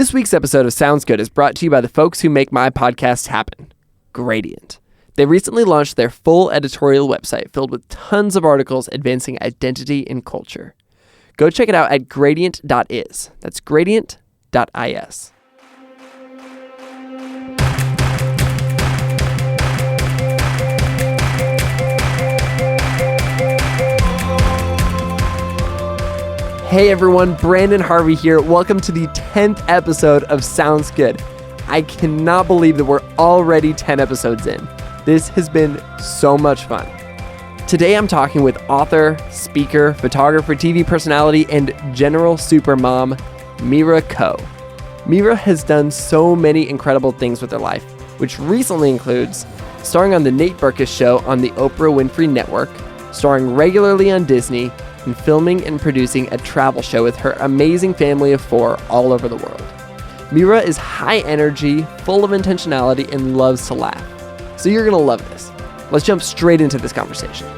This week's episode of Sounds Good is brought to you by the folks who make my podcast happen, Gradient. They recently launched their full editorial website filled with tons of articles advancing identity and culture. Go check it out at Gradient.is. That's Gradient.is. Hey everyone, Brandon Harvey here. Welcome to the 10th episode of Sounds Good. I cannot believe that we're already 10 episodes in. This has been so much fun. Today I'm talking with author, speaker, photographer, TV personality, and general supermom, Mira Ko. Mira has done so many incredible things with her life, which recently includes starring on The Nate Berkus Show on the Oprah Winfrey Network, starring regularly on Disney, and filming and producing a travel show with her amazing family of 4 all over the world. Mira is high energy, full of intentionality, and loves to laugh. So you're going to love this. Let's jump straight into this conversation.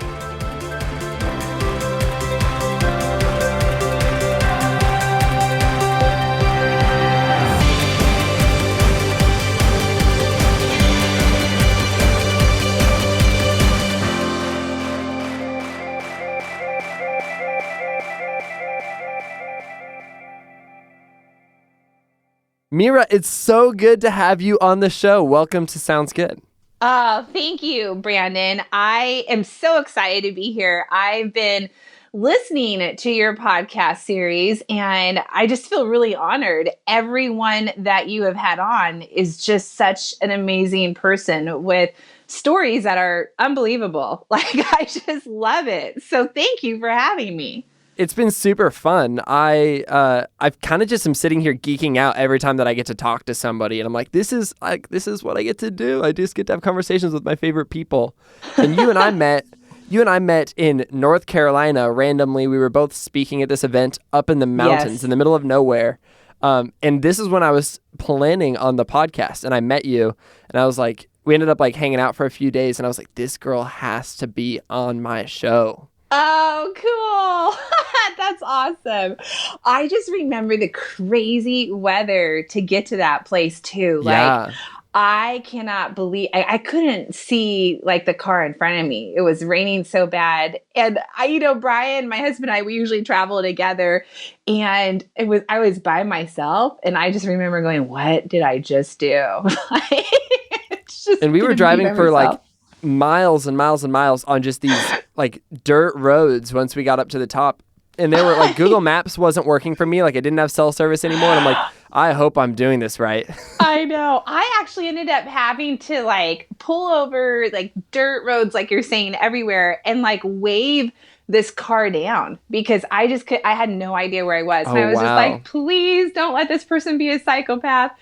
Mira, it's so good to have you on the show. Welcome to Sounds Good. Thank you, Brandon. I am so excited to be here. I've been listening to your podcast series, and I just feel really honored. Everyone that you have had on is just such an amazing person with stories that are unbelievable. I just love it. So thank you for having me. It's been super fun. I've kind of just am sitting here geeking out every time that I get to talk to somebody, and I'm like, this is what I get to do. I just get to have conversations with my favorite people. And you and I met in North Carolina randomly. We were both speaking at this event up in the mountains in the middle of nowhere. And this is when I was planning on the podcast, and I met you, and I was like, we ended up hanging out for a few days, and I was like, this girl has to be on my show. Oh, cool. That's awesome. I just remember the crazy weather to get to that place too. Yeah. I cannot believe I couldn't see the car in front of me. It was raining so bad. And Brian, my husband and I, we usually travel together, and I was by myself, and I just remember going, what did I just do? And we were driving for miles and miles and miles on just these dirt roads once we got up to the top. And they were Google Maps wasn't working for me. I didn't have cell service anymore. And I'm like, I hope I'm doing this right. I know. I actually ended up having to pull over dirt roads, like you're saying, everywhere, and wave this car down because I had no idea where I was. And I was just please don't let this person be a psychopath,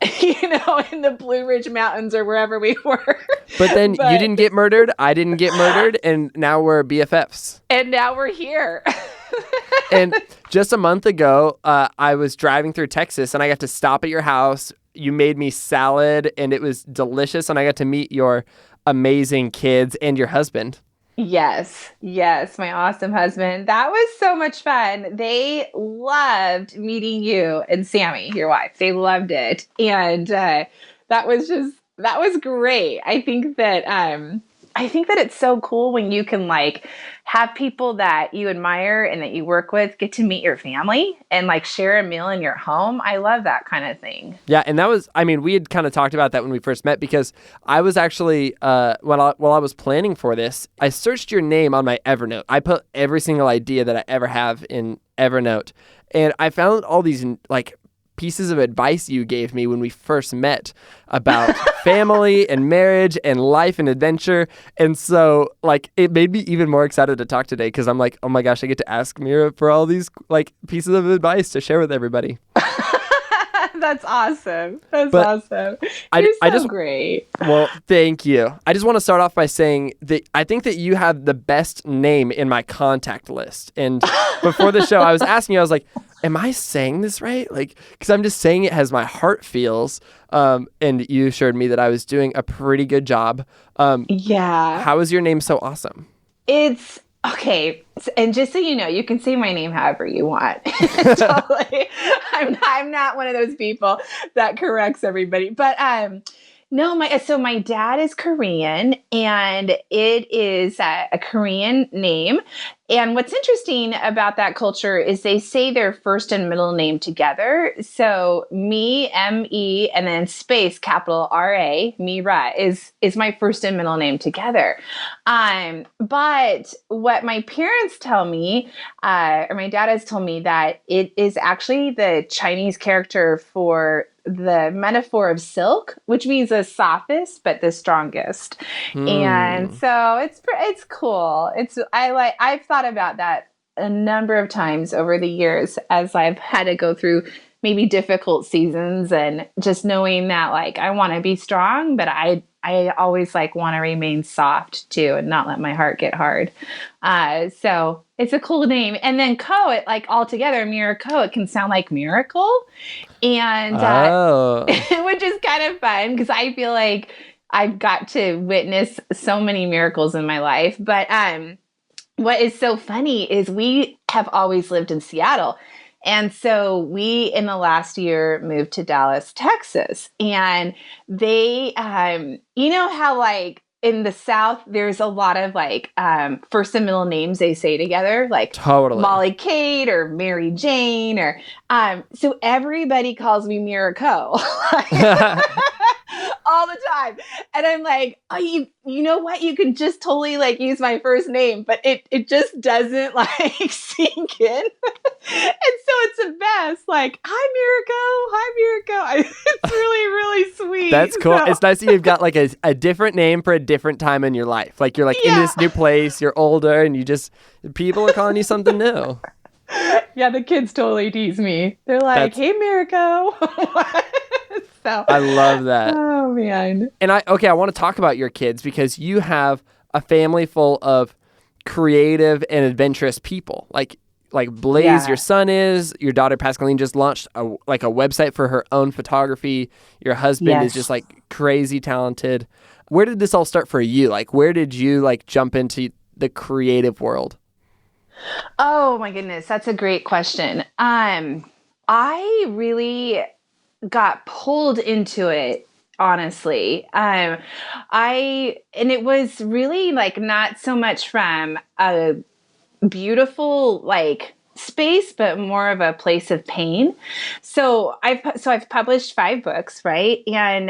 in the Blue Ridge Mountains or wherever we were. But then you didn't get murdered. I didn't get murdered. And now we're BFFs. And now we're here. And just a month ago, I was driving through Texas, and I got to stop at your house. You made me salad, and it was delicious. And I got to meet your amazing kids and your husband. Yes, my awesome husband. That was so much fun. They loved meeting you and Sammy, your wife. They loved it. And that was great. I think that it's so cool when you can have people that you admire and that you work with get to meet your family and share a meal in your home. I love that kind of thing. Yeah, and that was, we had kind of talked about that when we first met because I was actually, while I was planning for this, I searched your name on my Evernote. I put every single idea that I ever have in Evernote, and I found all these pieces of advice you gave me when we first met about family and marriage and life and adventure. And so it made me even more excited to talk today because I'm like, oh my gosh, I get to ask Mira for all these pieces of advice to share with everybody. That's awesome. Awesome. You're so great. Well, thank you. I just want to start off by saying that I think that you have the best name in my contact list. And before the show, I was asking you, I was like, am I saying this right? Because I'm just saying it as my heart feels. And you assured me that I was doing a pretty good job. Yeah. How is your name so awesome? It's Okay, and just so you know, you can say my name however you want. Totally, I'm not one of those people that corrects everybody. But no, my dad is Korean, and it is a Korean name. And what's interesting about that culture is they say their first and middle name together. So me, M-E, and then space, capital R-A, Mira, is my first and middle name together. But what my parents tell me, or my dad has told me, that it is actually the Chinese character for the metaphor of silk, which means the softest but the strongest. And so it's cool. I've thought about that a number of times over the years as I've had to go through maybe difficult seasons, and just knowing that like I want to be strong, but I always like want to remain soft too and not let my heart get hard. So it's a cool name. And then Co, it like all together, Miracle, it can sound like miracle. And which is kind of fun because I feel like I've got to witness so many miracles in my life. But what is so funny is we have always lived in Seattle. And so we, in the last year, moved to Dallas, Texas. And they, you know how like in the South, there's a lot of like first and middle names they say together, like Totally. Molly Kate or Mary Jane, or so everybody calls me Miracle. All the time. And I'm like, oh, you know what? You can just totally like use my first name, but it just doesn't like sink in. And so it's the best. Like, hi, Miracle. It's really, really sweet. That's cool. So, it's nice that you've got like a different name for a different time in your life. Like you're like in this new place, you're older, and people are calling you something new. Yeah, the kids totally tease me. They're like, hey, Miracle. So, I love that. Oh, man. And I want to talk about your kids because you have a family full of creative and adventurous people. Like Blaze, your son is. Your daughter Pascaline just launched a website for her own photography. Your husband is just like crazy talented. Where did this all start for you? Like, where did you like jump into the creative world? Oh my goodness, that's a great question. I really got pulled into it, honestly. And it was really like not so much from a beautiful like space, but more of a place of pain. So I've published 5 books, right? And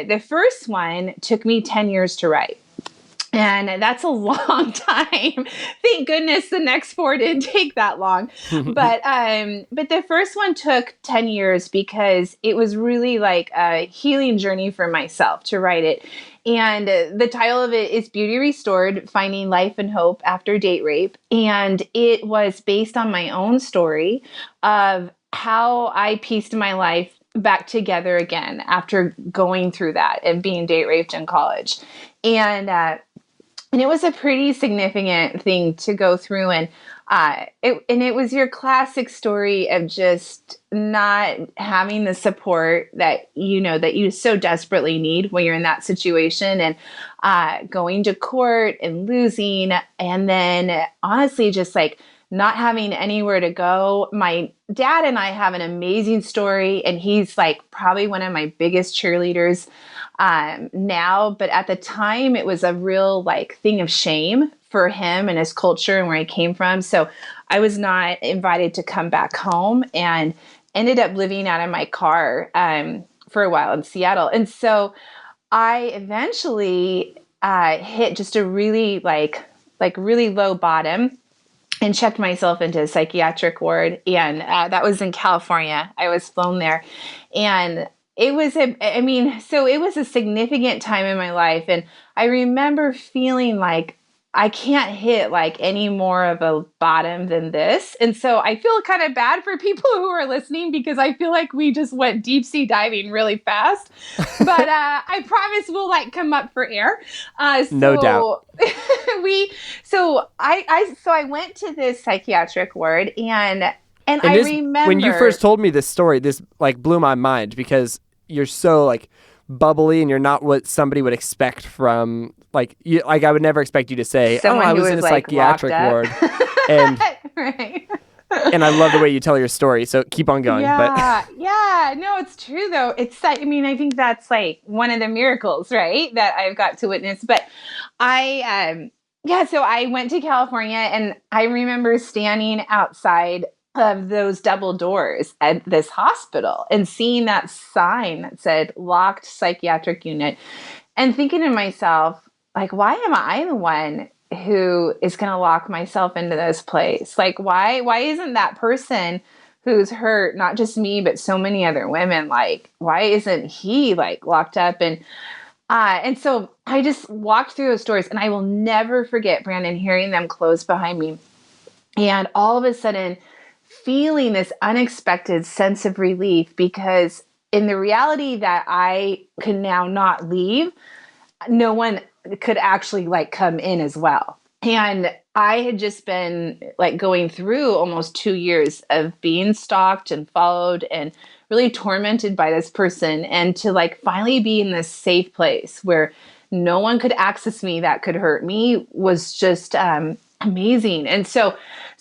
the first one took me 10 years to write. And that's a long time. Thank goodness the next 4 didn't take that long. But the first one took 10 years because it was really like a healing journey for myself to write it. And the title of it is Beauty Restored, Finding Life and Hope After Date Rape. And it was based on my own story of how I pieced my life back together again after going through that and being date raped in college. And it was a pretty significant thing to go through. And it was your classic story of just not having the support that you so desperately need when you're in that situation, and going to court and losing. And then honestly, just like not having anywhere to go. My dad and I have an amazing story, and he's like probably one of my biggest cheerleaders now, but at the time it was a real like thing of shame for him and his culture and where he came from. So I was not invited to come back home, and ended up living out of my car for a while in Seattle. And so I eventually hit just a really like really low bottom and checked myself into a psychiatric ward. And that was in California. I was flown there. And it was a significant time in my life. And I remember feeling like I can't hit like any more of a bottom than this. And so I feel kind of bad for people who are listening, because I feel like we just went deep sea diving really fast. But I promise we'll like come up for air. No doubt. I went to this psychiatric ward, and I remember when you first told me this story, this like blew my mind, because you're so like bubbly and you're not what somebody would expect from like I would never expect you to say, Someone I who was in a like psychiatric ward. And right. and I love the way you tell your story. So keep on going. Yeah, yeah. No, it's true though. It's that, I mean, I think that's like one of the miracles, right? That I've got to witness. But yeah, so I went to California and I remember standing outside of those double doors at this hospital and seeing that sign that said locked psychiatric unit and thinking to myself, like, why am I the one who is going to lock myself into this place? Like, why isn't that person who's hurt, not just me, but so many other women, like, why isn't he like locked up? And so I just walked through those doors and I will never forget, Brandon, hearing them close behind me. And all of a sudden feeling this unexpected sense of relief because in the reality that I could now not leave, no one could actually like come in as well. And I had just been like going through almost 2 years of being stalked and followed and really tormented by this person. And to like finally be in this safe place where no one could access me that could hurt me was just amazing. And so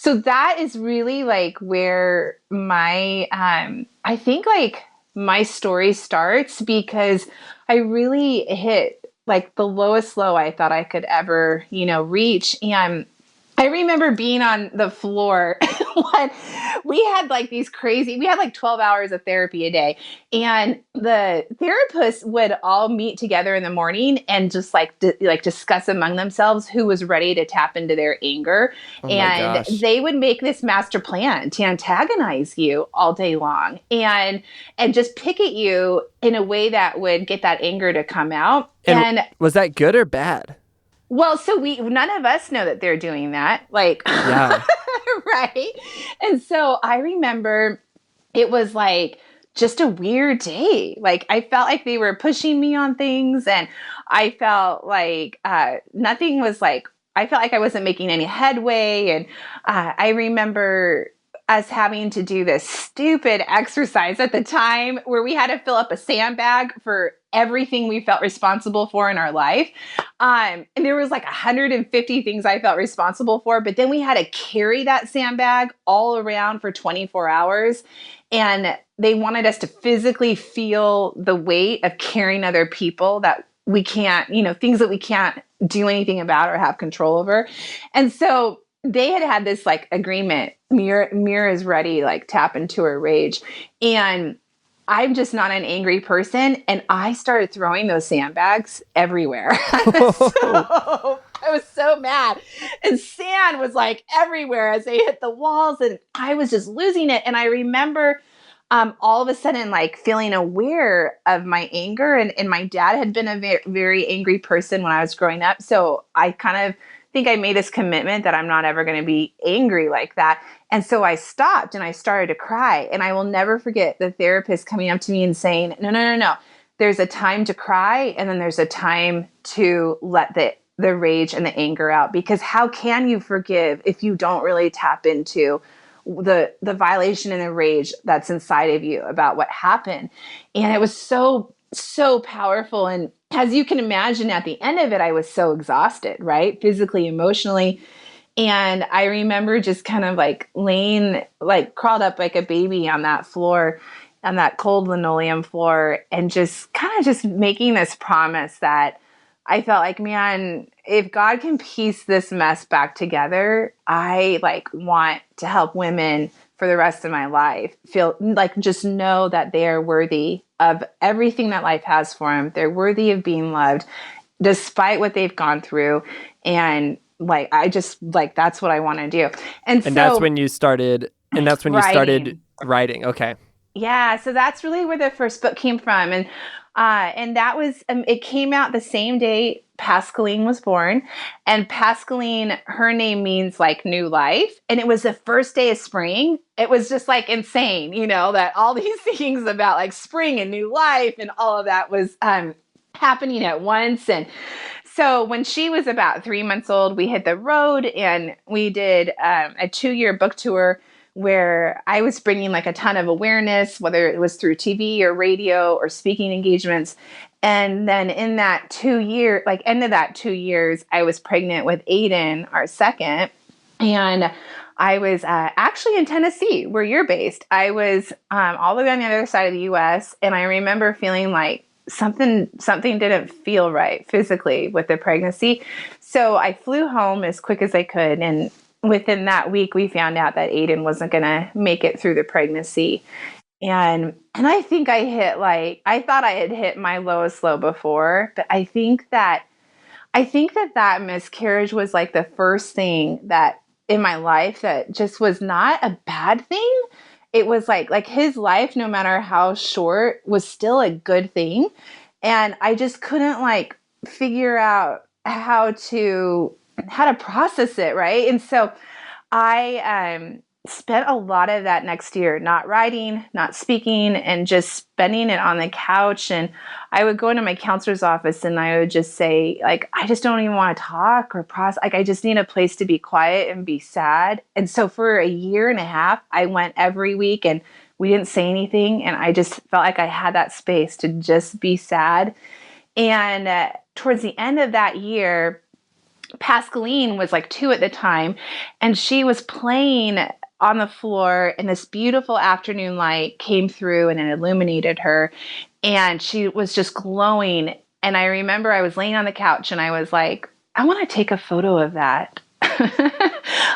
that is really like where my, I think like my story starts because I really hit like the lowest low I thought I could ever, reach. And I remember being on the floor when we had like we had like 12 hours of therapy a day. And the therapists would all meet together in the morning and just like discuss among themselves who was ready to tap into their anger. Oh my And gosh. they would make this master plan to antagonize you all day long and just pick at you in a way that would get that anger to come out. And was that good or bad? Well, so none of us know that they're doing that. Like, Yeah. right. And so I remember it was like just a weird day. Like I felt like they were pushing me on things and I felt like nothing was like, I felt like I wasn't making any headway. And I remember us having to do this stupid exercise at the time where we had to fill up a sandbag for everything we felt responsible for in our life. And there was like 150 things I felt responsible for, but then we had to carry that sandbag all around for 24 hours. And they wanted us to physically feel the weight of carrying other people that we can't, things that we can't do anything about or have control over. And so they had this like agreement. Mira is ready, like tap into her rage. And I'm just not an angry person. And I started throwing those sandbags everywhere. I was so mad. And sand was like everywhere as they hit the walls. And I was just losing it. And I remember all of a sudden like feeling aware of my anger. And my dad had been a very, very angry person when I was growing up. So I kind of think I made this commitment that I'm not ever going to be angry like that. And so I stopped and I started to cry. And I will never forget the therapist coming up to me and saying, no. There's a time to cry. And then there's a time to let the rage and the anger out. Because how can you forgive if you don't really tap into the violation and the rage that's inside of you about what happened? And it was so powerful. And as you can imagine, at the end of it, I was so exhausted, right? Physically, emotionally. And I remember just kind of like laying, like crawled up like a baby on that floor, on that cold linoleum floor, and just kind of just making this promise that I felt like, man, if God can piece this mess back together, I like want to help women for the rest of my life feel like, just know that they are worthy of everything that life has for them. They're worthy of being loved despite what they've gone through. And like, I just like, that's what I want to do. And so that's when you started, you started writing. Okay. Yeah. So that's really where the first book came from. And that was, it came out the same day Pascaline was born. And Pascaline, her name means like new life. And it was the first day of spring. It was just like insane, that all these things about like spring and new life and all of that was happening at once. And so when she was about 3 months old, we hit the road and we did a 2-year book tour where I was bringing like a ton of awareness, whether it was through TV or radio or speaking engagements. And then in that 2 year, like end of that 2 years, I was pregnant with Aiden, our second. And I was actually in Tennessee, where you're based. I was all the way on the other side of the U.S. And I remember feeling like something didn't feel right physically with the pregnancy. So I flew home as quick as I could. And within that week, we found out that Aiden wasn't going to make it through the pregnancy. And I think I thought I had hit my lowest low before, but I think that miscarriage was like the first thing that in my life that just was not a bad thing. It was like his life, no matter how short, was still a good thing. And I just couldn't like figure out how to process it, right? And so I spent a lot of that next year not writing, not speaking, and just spending it on the couch. And I would go into my counselor's office and I would just say, like, I just don't even want to talk or process. Like, I just need a place to be quiet and be sad. And so for a year and a half, I went every week and we didn't say anything. And I just felt like I had that space to just be sad. And towards the end of that year, Pascaline was like 2 at the time, and she was playing on the floor, and this beautiful afternoon light came through and it illuminated her, and she was just glowing. And I remember I was laying on the couch and I was like, I want to take a photo of that.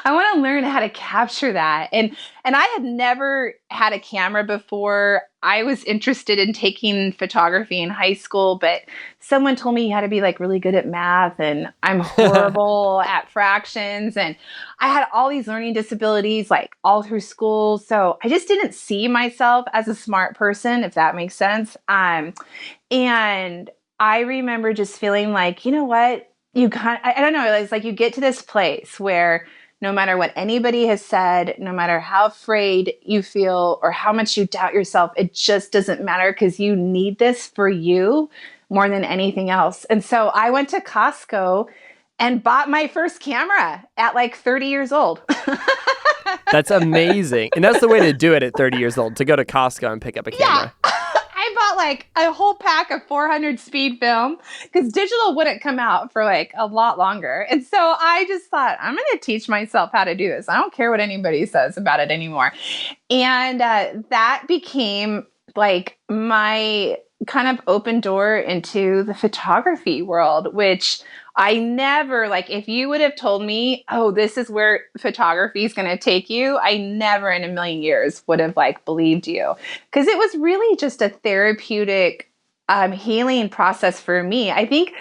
I want to learn how to capture that. And I had never had a camera before. I was interested in taking photography in high school, but someone told me you had to be like really good at math, and I'm horrible at fractions. And I had all these learning disabilities like all through school. So I just didn't see myself as a smart person, if that makes sense. And I remember just feeling like, you know what? I don't know, it's like you get to this place where no matter what anybody has said, no matter how afraid you feel or how much you doubt yourself, it just doesn't matter because you need this for you more than anything else. And so I went to Costco and bought my first camera at like 30 years old. That's amazing. And that's the way to do it at 30 years old, to go to Costco and pick up a camera. Yeah. I bought like a whole pack of 400 speed film because digital wouldn't come out for like a lot longer. And so I just thought, I'm going to teach myself how to do this. I don't care what anybody says about it anymore. And that became like my kind of open door into the photography world, which I never, like, if you would have told me, oh, this is where photography is going to take you, I never in a million years would have like believed you, because it was really just a therapeutic healing process for me. I think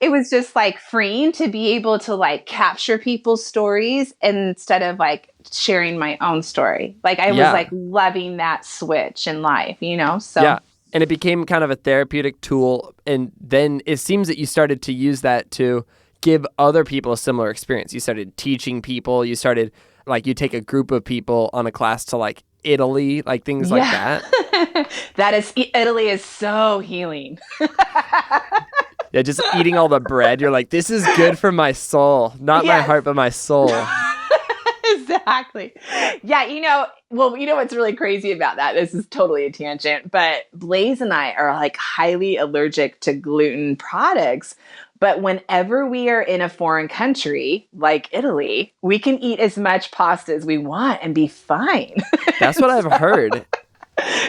it was just like freeing to be able to like capture people's stories instead of like sharing my own story. Like I was like loving that switch in life, you know? So yeah. And it became kind of a therapeutic tool. And then it seems that you started to use that to give other people a similar experience. You started teaching people. You started, like, you take a group of people on a class to, like, Italy, like things like that. Italy is so healing. Yeah, just eating all the bread. You're like, this is good for my soul. Not my heart, but my soul. Exactly. Yeah, you know what's really crazy about that? This is totally a tangent, but Blaze and I are like highly allergic to gluten products. But whenever we are in a foreign country like Italy, we can eat as much pasta as we want and be fine. That's what I've heard.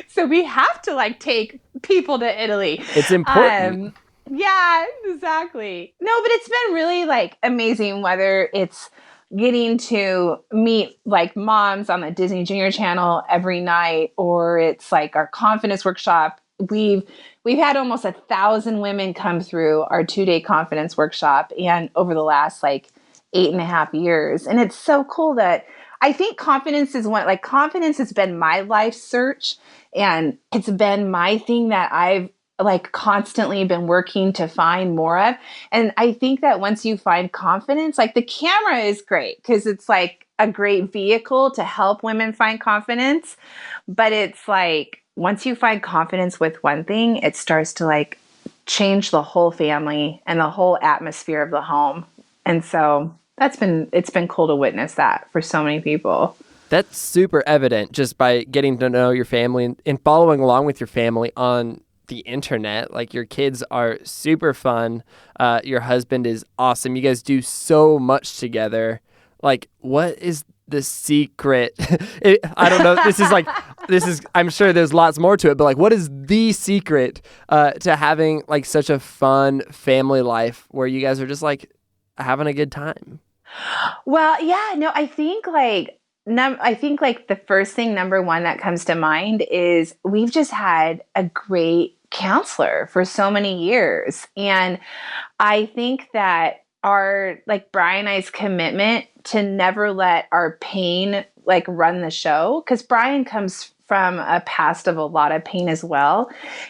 So we have to like take people to Italy. It's important. Yeah, exactly. No, but it's been really like amazing, whether it's getting to meet like moms on the Disney Junior Channel every night, or it's like our confidence workshop. We've had almost 1,000 women come through our 2-day confidence workshop, and over the last like 8.5 years. And it's so cool that I think confidence has been my life search, and it's been my thing that I've like constantly been working to find more of. And I think that once you find confidence, like the camera is great because it's like a great vehicle to help women find confidence. But it's like, once you find confidence with one thing, it starts to like change the whole family and the whole atmosphere of the home. And so it's been cool to witness that for so many people. That's super evident just by getting to know your family and following along with your family on the internet. Like, your kids are super fun. Your husband is awesome. You guys do so much together. Like, what is the secret? I don't know. I'm sure there's lots more to it, but like, what is the secret to having like such a fun family life where you guys are just like having a good time? Well, yeah, no, I think like the first thing, number one, that comes to mind is we've just had a great counselor for so many years. And I think that our, like, Brian and I's commitment to never let our pain like run the show, because Brian comes from a past of a lot of pain as well.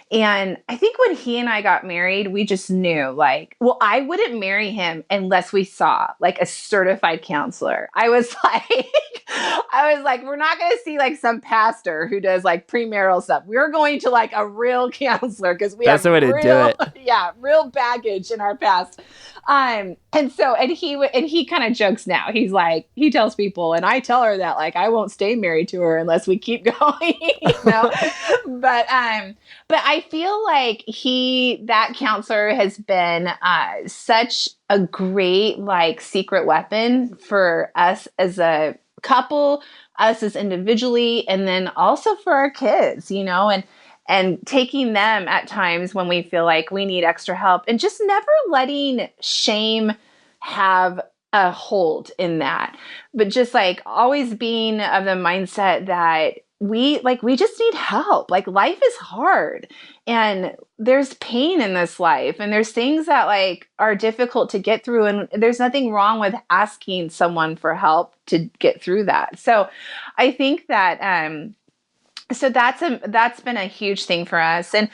And I think when he and I got married, we just knew, like, well, I wouldn't marry him unless we saw like a certified counselor. I was like, we're not going to see like some pastor who does like premarital stuff. We're going to like a real counselor because That's the way to do it. Yeah, real baggage in our past. And he kind of jokes now. He's like, he tells people, and I tell her that like I won't stay married to her unless we keep going, you know. but I feel like that counselor has been such a great like secret weapon for us as a couple, us as individually, and then also for our kids, you know, and taking them at times when we feel like we need extra help, and just never letting shame have a hold in that, but just like always being of the mindset that we just need help. Like, life is hard and there's pain in this life and there's things that like are difficult to get through, and there's nothing wrong with asking someone for help to get through that. So I think that so that's been a huge thing for us. And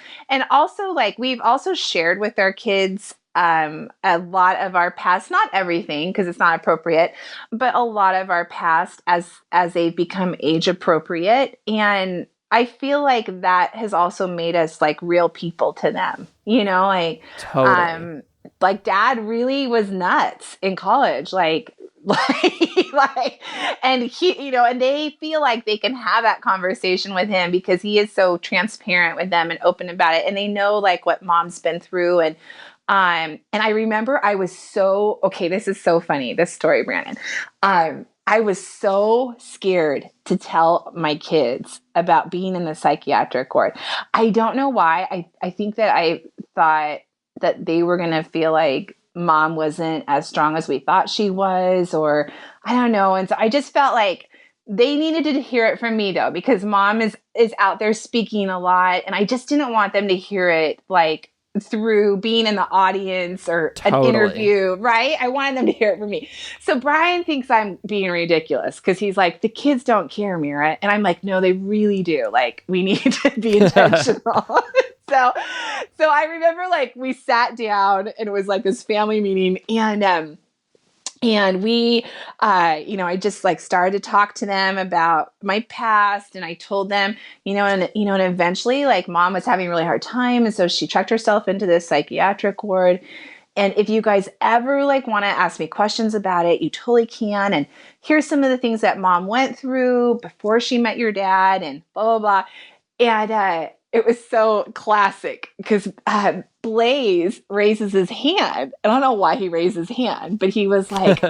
also, like, we've also shared with our kids a lot of our past, not everything because it's not appropriate, but a lot of our past as they've become age appropriate. And I feel like that has also made us like real people to them, you know, like, Totally. like, Dad really was nuts in college. And he, you know, and they feel like they can have that conversation with him because he is so transparent with them and open about it. And they know like what Mom's been through. And I remember I was this is so funny, this story, Brandon. I was so scared to tell my kids about being in the psychiatric ward. I don't know why. I think that I thought that they were going to feel like Mom wasn't as strong as we thought she was, or I don't know. And so I just felt like they needed to hear it from me, though, because Mom is out there speaking a lot. And I just didn't want them to hear it like through being in the audience or an interview, right? I wanted them to hear it from me. So Brian thinks I'm being ridiculous because he's like, the kids don't care, Mira. And I'm like, no, they really do. Like, we need to be intentional. So I remember like we sat down and it was like this family meeting, and we, you know, I just like started to talk to them about my past, and I told them, and eventually like Mom was having a really hard time. And so she checked herself into this psychiatric ward. And if you guys ever like want to ask me questions about it, you totally can. And here's some of the things that Mom went through before she met your dad and blah, blah, blah. And, it was so classic because Blaze raises his hand. I don't know why he raised his hand, but he was like,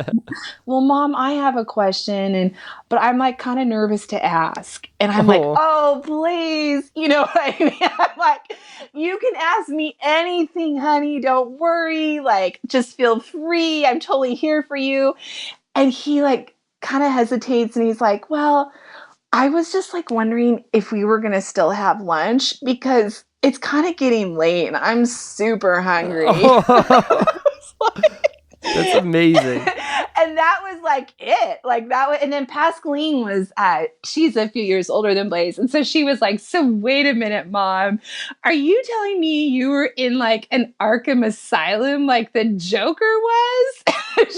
well, Mom, I have a question, but I'm like kind of nervous to ask. And I'm like, oh, Blaze, you know what I mean? I'm like, you can ask me anything, honey. Don't worry. Like, just feel free. I'm totally here for you. And he like kind of hesitates and he's like, well, I was just like wondering if we were going to still have lunch because it's kind of getting late and I'm super hungry. That's amazing. And that was like it. Like that was, and then Pascaline was she's a few years older than Blaze. And so she was like, so wait a minute, Mom, are you telling me you were in like an Arkham asylum like the Joker was?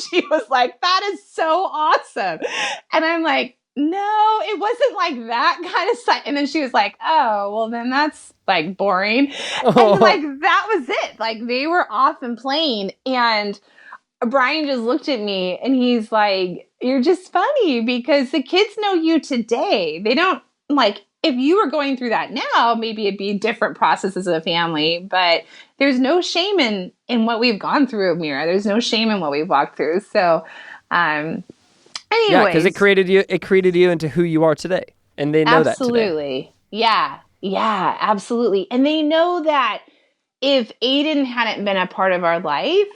She was like, that is so awesome. And I'm like, no, it wasn't like that kind of stuff. And then she was like, oh, well, then that's like boring. And like, that was it. Like, they were off and playing. And Brian just looked at me and he's like, you're just funny because the kids know you today. They don't like if you were going through that now, maybe it'd be different processes of a family, but there's no shame in what we've gone through, Mira. There's no shame in what we've walked through. So, Yeah, because anyways, it created you into who you are today. And they know that today. absolutely. Yeah. Yeah, absolutely. And they know that if Aiden hadn't been a part of our life,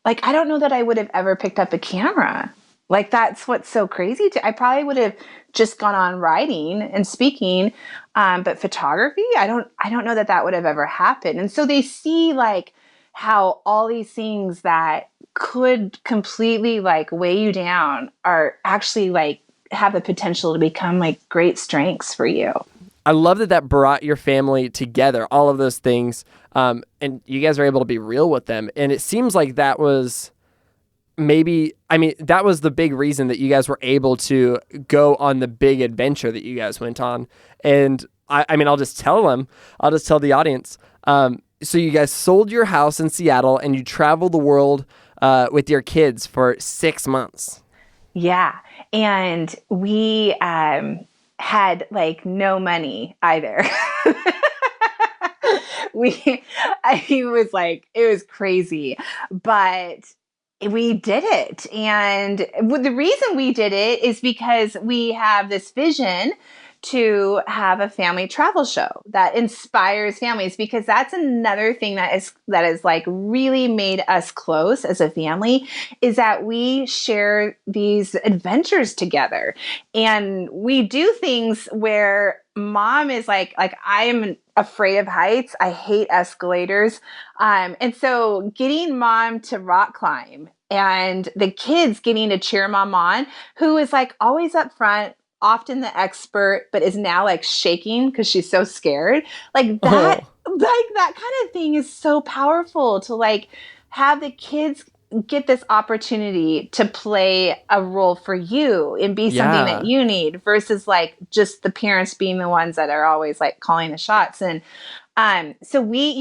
like, I don't know that I would have ever picked up a camera. Like, that's what's so crazy. I probably would have just gone on writing and speaking, but photography, I don't know that would have ever happened. And so they see like how all these things that could completely like weigh you down are actually like have the potential to become like great strengths for you. I love that brought your family together, all of those things. And you guys are able to be real with them. And it seems like that was that was the big reason that you guys were able to go on the big adventure that you guys went on. And I'll just tell the audience. So you guys sold your house in Seattle and you traveled the world with your kids for 6 months. Yeah. And we had like no money either. It was crazy, but we did it. And the reason we did it is because we have this vision to have a family travel show that inspires families, because that's another thing that is like really made us close as a family, is that we share these adventures together. And we do things where mom is like I'm afraid of heights. I hate escalators. And so getting mom to rock climb and the kids getting to cheer mom on, who is like always up front, often the expert, but is now like shaking because she's so scared. Like that, like that kind of thing is so powerful to like have the kids get this opportunity to play a role for you and be something that you need, versus like just the parents being the ones that are always like calling the shots. And so we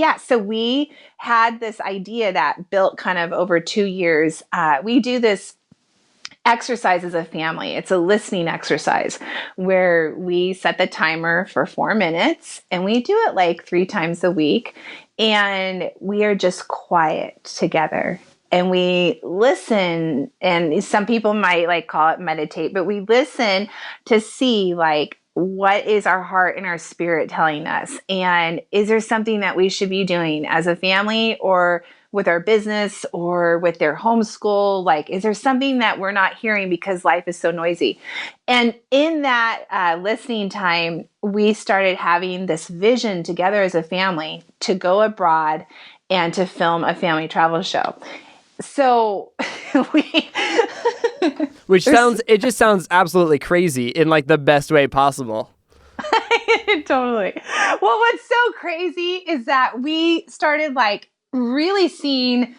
had this idea that built kind of over 2 years. We do this exercise as a family. It's a listening exercise where we set the timer for 4 minutes and we do it like 3 times a week. And we are just quiet together and we listen. And some people might like call it meditate, but we listen to see like, what is our heart and our spirit telling us? And is there something that we should be doing as a family or with our business or with their homeschool? Like, is there something that we're not hearing because life is so noisy? And in that listening time, we started having this vision together as a family to go abroad and to film a family travel show. So it just sounds absolutely crazy in like the best way possible. Totally. Well, what's so crazy is that we started like really seeing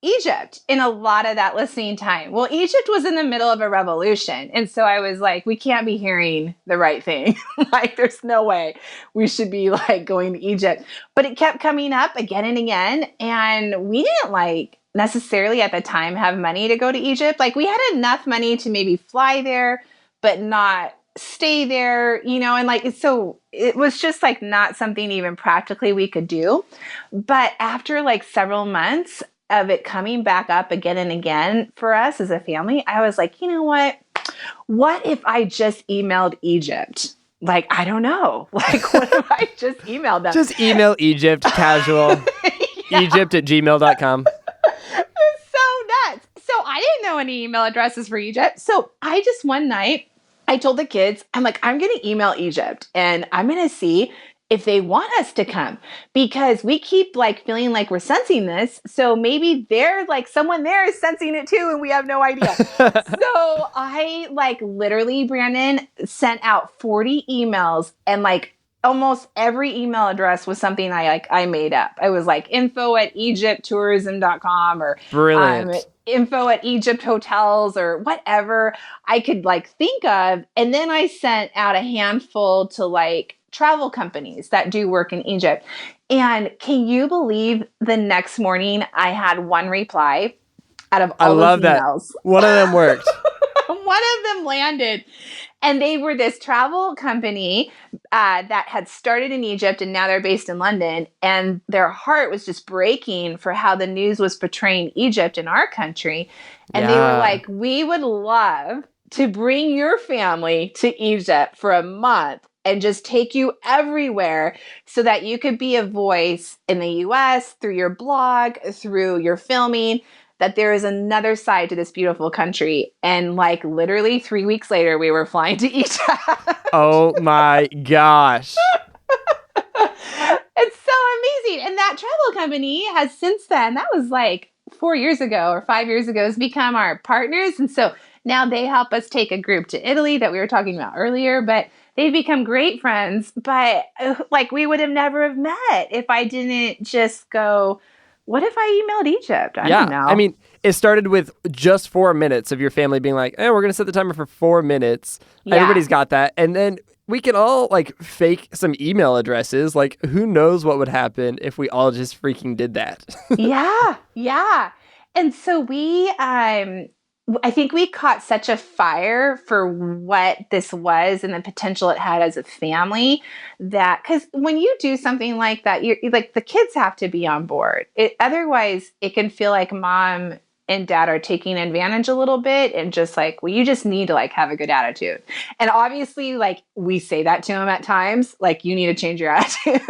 Egypt in a lot of that listening time. Well, Egypt was in the middle of a revolution. And so I was like, we can't be hearing the right thing. Like, there's no way we should be like going to Egypt. But it kept coming up again and again. And we didn't like necessarily at the time have money to go to Egypt. Like, we had enough money to maybe fly there, but not stay there, and like, so it was just like not something even practically we could do. But after like several months of it coming back up again and again for us as a family, I was like, you know what if I just emailed Egypt? Like, I don't know. Like, what if I just emailed them? Just email Egypt, casual, Egypt@gmail.com. It's so nuts. So I didn't know any email addresses for Egypt. So I just one night, I told the kids, I'm like, I'm going to email Egypt and I'm going to see if they want us to come, because we keep like feeling like we're sensing this. So maybe they're like, someone there is sensing it too, and we have no idea. So I like literally, Brandon, sent out 40 emails, and like almost every email address was something I made up. I was like info@egypttourism.com or brilliant. info@Egypt hotels or whatever I could like think of. And then I sent out a handful to like travel companies that do work in Egypt. And can you believe the next morning I had one reply out of all those emails? That. One of them worked. One of them landed. And they were this travel company that had started in Egypt, and now they're based in London. And their heart was just breaking for how the news was portraying Egypt in our country. And they were like, we would love to bring your family to Egypt for a month and just take you everywhere so that you could be a voice in the US through your blog, through your filming, that there is another side to this beautiful country. And like literally 3 weeks later, we were flying to Egypt. Oh my gosh. It's so amazing. And that travel company has since then, that was like 4 years ago or 5 years ago, has become our partners. And so now they help us take a group to Italy that we were talking about earlier, but they've become great friends. But like we would have never have met if I didn't just go, what if I emailed Egypt? I don't know. I mean, it started with just 4 minutes of your family being like, hey, we're going to set the timer for 4 minutes. Yeah. Everybody's got that. And then we can all like fake some email addresses. Like, who knows what would happen if we all just freaking did that? Yeah. And so I think we caught such a fire for what this was and the potential it had as a family that, because when you do something like that, you're like, the kids have to be on board. Otherwise, it can feel like mom and dad are taking advantage a little bit and just like, well, you just need to like have a good attitude. And obviously, like we say that to them at times, like you need to change your attitude.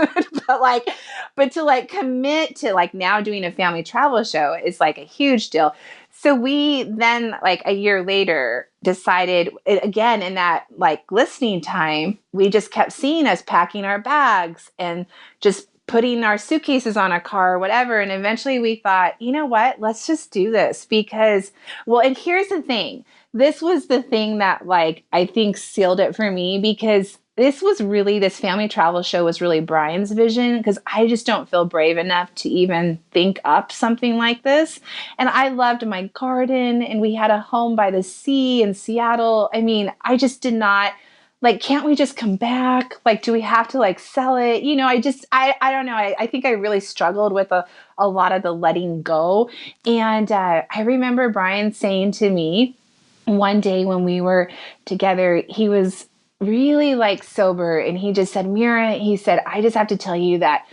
but to like commit to like now doing a family travel show is like a huge deal. So we then, like a year later, decided, again, in that like listening time, we just kept seeing us packing our bags and just putting our suitcases on a car or whatever. And eventually we thought, you know what, let's just do this because, well, and here's the thing. This was the thing that like, I think sealed it for me because this family travel show was really Brian's vision because I just don't feel brave enough to even think up something like this. And I loved my garden and we had a home by the sea in Seattle. I mean, I just did not like, can't we just come back? Like, do we have to like sell it? You know, I don't know. I think I really struggled with a lot of the letting go. And I remember Brian saying to me one day when we were together, he was really like sober. And he just said, Mira, he said, I just have to tell you that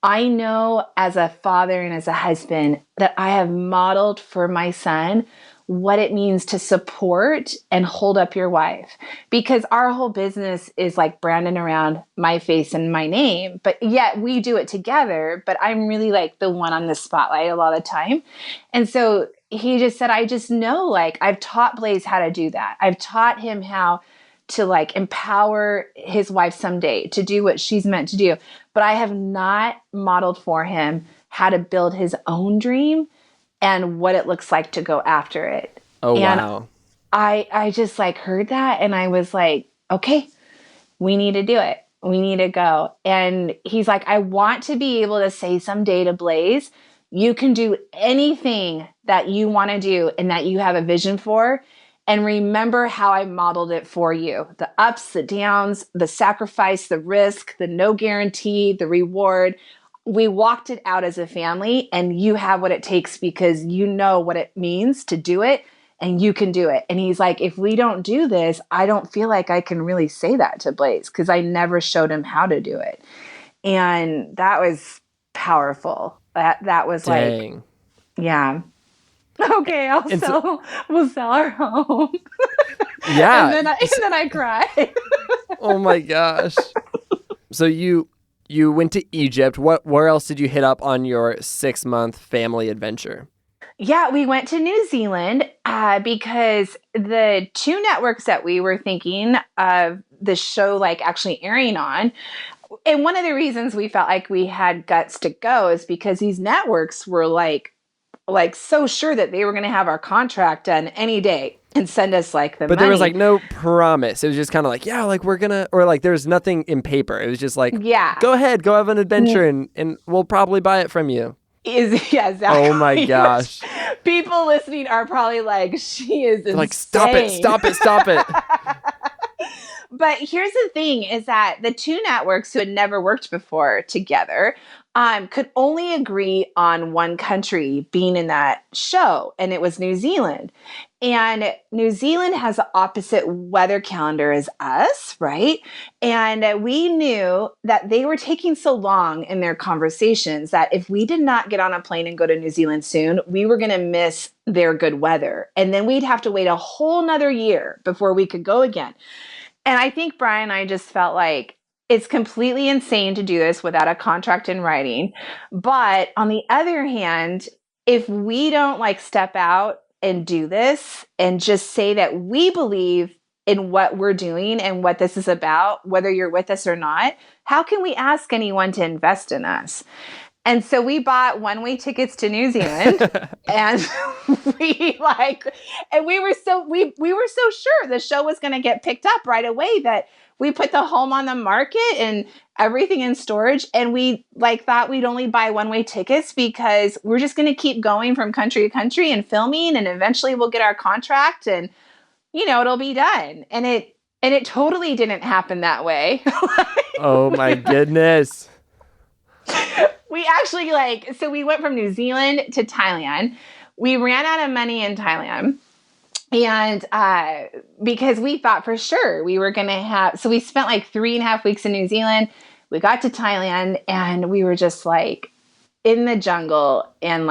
I know as a father and as a husband that I have modeled for my son what it means to support and hold up your wife, because our whole business is like branding around my face and my name, but yet we do it together. But I'm really like the one on the spotlight a lot of the time. And so he just said, I just know, like, I've taught Blaze how to do that. I've taught him how to like empower his wife someday to do what she's meant to do. But I have not modeled for him how to build his own dream and what it looks like to go after it. Oh, and wow. I just like heard that and I was like, okay, we need to do it. We need to go. And he's like, I want to be able to say someday to Blaze, you can do anything that you want to do and that you have a vision for. And remember how I modeled it for you. The ups, the downs, the sacrifice, the risk, the no guarantee, the reward. We walked it out as a family and you have what it takes because you know what it means to do it and you can do it. And he's like, if we don't do this, I don't feel like I can really say that to Blaze because I never showed him how to do it. And that was powerful. That was Dang. like, yeah. Okay, we'll sell our home. Yeah. and then I cried. Oh my gosh. So you went to Egypt. Where else did you hit up on your 6-month family adventure? Yeah, we went to New Zealand because the 2 networks that we were thinking of the show like actually airing on, and one of the reasons we felt like we had guts to go is because these networks were like so sure that they were going to have our contract done any day and send us like the money. But there was like no promise. It was just kind of like, yeah, like we're gonna, or like there's nothing in paper. It was just like, yeah, go ahead, go have an adventure and we'll probably buy it from you. Yeah, exactly. Oh my gosh. People listening are probably like, she is insane. Like, stop it. But here's the thing is that the 2 networks who had never worked before together could only agree on one country being in that show, and it was New Zealand. And New Zealand has the opposite weather calendar as us, right? And we knew that they were taking so long in their conversations that if we did not get on a plane and go to New Zealand soon, we were going to miss their good weather. And then we'd have to wait a whole nother year before we could go again. And I think Brian and I just felt like it's completely insane to do this without a contract in writing. But on the other hand, if we don't like step out and do this and just say that we believe in what we're doing and what this is about, whether you're with us or not, how can we ask anyone to invest in us? And so we bought one-way tickets to New Zealand, and we were so sure the show was going to get picked up right away that we put the home on the market and everything in storage. And we thought we'd only buy one-way tickets because we're just going to keep going from country to country and filming, and eventually we'll get our contract and it'll be done. And it totally didn't happen that way. Oh my goodness. We actually so we went from New Zealand to Thailand. We ran out of money in Thailand. And because we thought for sure we were going to have, so we spent 3.5 weeks in New Zealand. We got to Thailand and we were just in the jungle and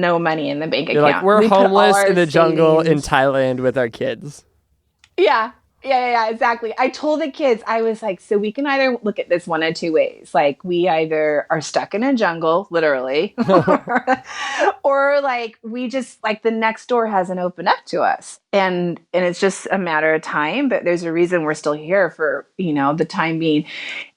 no money in the bank account. We're homeless in the jungle in Thailand with our kids. Yeah. Yeah, exactly. I told the kids, I was so we can either look at this one of two ways. We either are stuck in a jungle, literally, or we just the next door hasn't opened up to us. And it's just a matter of time, but there's a reason we're still here for, the time being.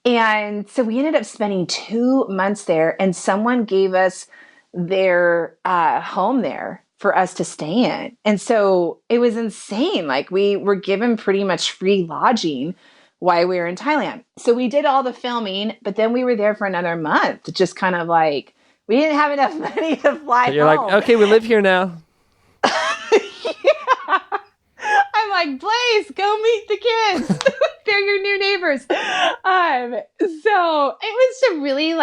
And so we ended up spending 2 months there, and someone gave us their home there for us to stay in. And so it was insane. We were given pretty much free lodging while we were in Thailand. So we did all the filming, but then we were there for another month, just kind of we didn't have enough money to fly You're home. okay, we live here now. Yeah. I'm Blaze, go meet the kids. They're your new neighbors. So it was a really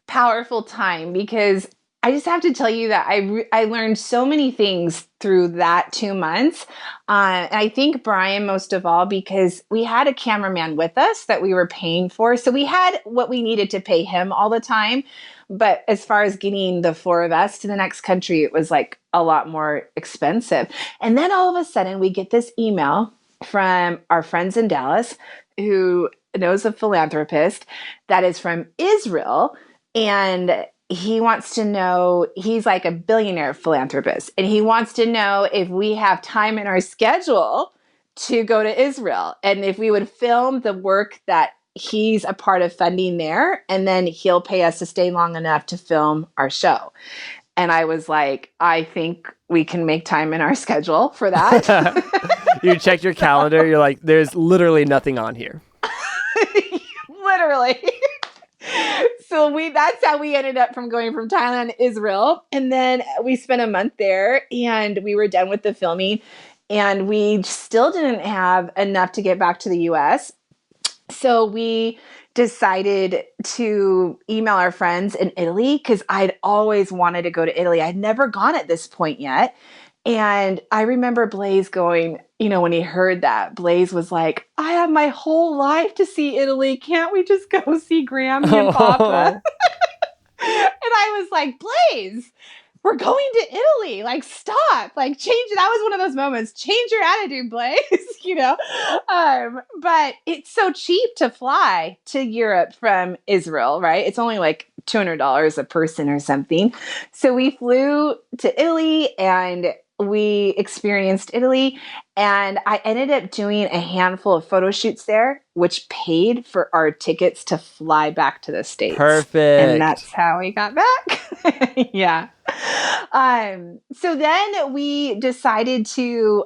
powerful time because I just have to tell you that I learned so many things through that 2 months. And I think Brian most of all, because we had a cameraman with us that we were paying for. So we had what we needed to pay him all the time. But as far as getting the 4 of us to the next country, it was a lot more expensive. And then all of a sudden we get this email from our friends in Dallas who knows a philanthropist that is from Israel. And he wants to know, he's a billionaire philanthropist, and he wants to know if we have time in our schedule to go to Israel and if we would film the work that he's a part of funding there, and then he'll pay us to stay long enough to film our show. And I was I think we can make time in our schedule for that. You checked your calendar, you're there's literally nothing on here. Literally. So that's how we ended up going from Thailand to Israel. And then we spent a month there and we were done with the filming, and we still didn't have enough to get back to the US. So we decided to email our friends in Italy because I'd always wanted to go to Italy. I'd never gone at this point yet. And I remember Blaze going, when he heard that, Blaze was I have my whole life to see Italy. Can't we just go see Grammy and Papa? And I was Blaze, we're going to Italy. Stop. Change. That was one of those moments. Change your attitude, Blaze, But it's so cheap to fly to Europe from Israel, right? It's only $200 a person or something. So we flew to Italy and we experienced Italy, and I ended up doing a handful of photo shoots there, which paid for our tickets to fly back to the States. Perfect. And that's how we got back. Yeah. So then we decided to